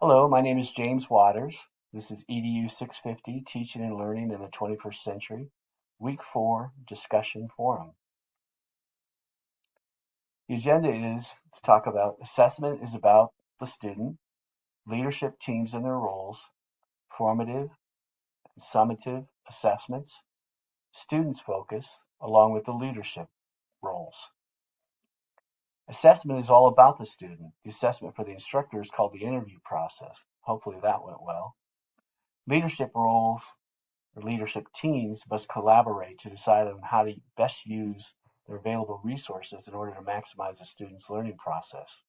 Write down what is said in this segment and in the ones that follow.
Hello, my name is James Waters. This is EDU 650, Teaching and Learning in the 21st Century, Week 4 Discussion Forum. The agenda is to talk about assessment is about the student, leadership teams and their roles, formative and summative assessments, students focus, along with the leadership roles. Assessment is all about the student. The assessment for the instructor is called the interview process. Hopefully that went well. Leadership roles or leadership teams must collaborate to decide on how to best use their available resources in order to maximize the student's learning process.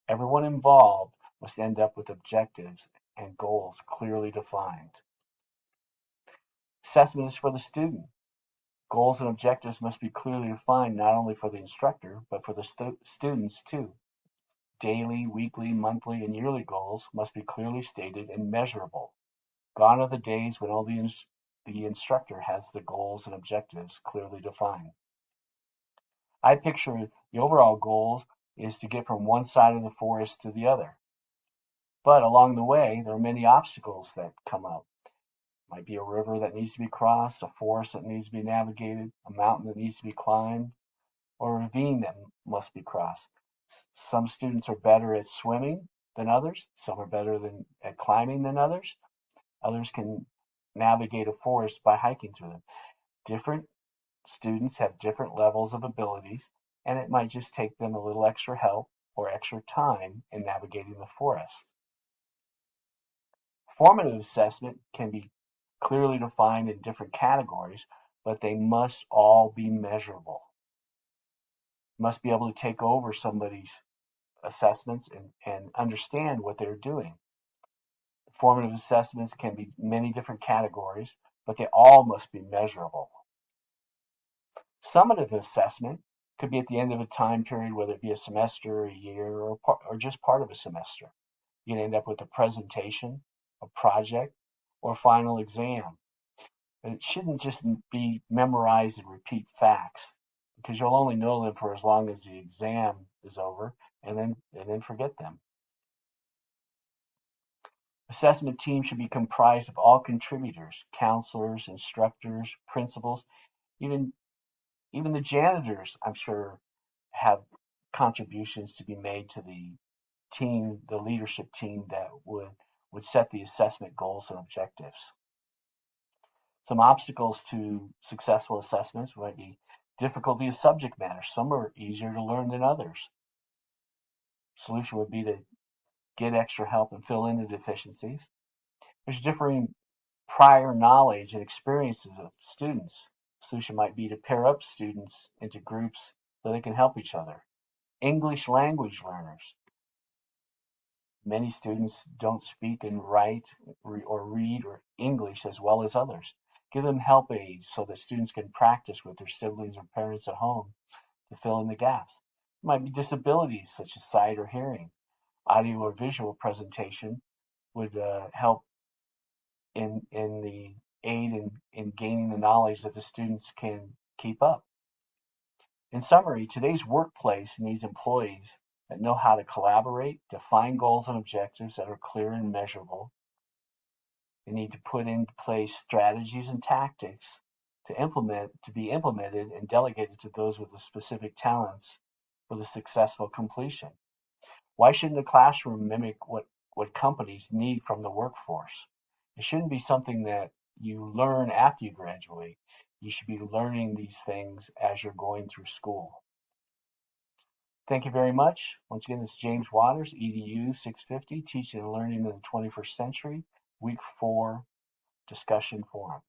Everyone involved must end up with objectives and goals clearly defined. Assessment is for the student. Goals and objectives must be clearly defined not only for the instructor, but for the students too. Daily, weekly, monthly, and yearly goals must be clearly stated and measurable. Gone are the days when only the instructor has the goals and objectives clearly defined. I picture the overall goal is to get from one side of the forest to the other. But along the way, there are many obstacles that come up. It might be a river that needs to be crossed, a forest that needs to be navigated, a mountain that needs to be climbed, or a ravine that must be crossed. Some students are better at swimming than others. Some are better at climbing than others. Others can navigate a forest by hiking through them. Different students have different levels of abilities, and it might just take them a little extra help or extra time in navigating the forest. Formative assessment can be clearly defined in different categories, but they must all be measurable. You must be able to take over somebody's assessments and understand what they're doing. Formative assessments can be many different categories, but they all must be measurable. Summative assessment could be at the end of a time period, whether it be a semester, a year, or just part of a semester. You can end up with a presentation, a project, or a final exam. But it shouldn't just be memorize and repeat facts, because you'll only know them for as long as the exam is over, and then forget them. Assessment teams should be comprised of all contributors, counselors, instructors, principals, even even the janitors, I'm sure, have contributions to be made to the team, the leadership team that would set the assessment goals and objectives. Some obstacles to successful assessments might be difficulty of subject matter. Some are easier to learn than others. Solution would be to get extra help and fill in the deficiencies. There's differing prior knowledge and experiences of students. Solution might be to pair up students into groups so they can help each other. English language learners. Many students don't speak and write or read or English as well as others. Give them help aids so that students can practice with their siblings or parents at home to fill in the gaps. It might be disabilities such as sight or hearing. Audio or visual presentation would help in the aid in gaining the knowledge that the students can keep up. In summary, today's workplace needs employees that know how to collaborate, define goals and objectives that are clear and measurable. They need to put into place strategies and tactics to be implemented and delegated to those with the specific talents for the successful completion. Why shouldn't a classroom mimic what companies need from the workforce? It shouldn't be something that you learn after you graduate. You should be learning these things as you're going through school. Thank you very much. Once again, this is James Waters, EDU 650, Teaching and Learning in the 21st Century, Week 4 Discussion Forum.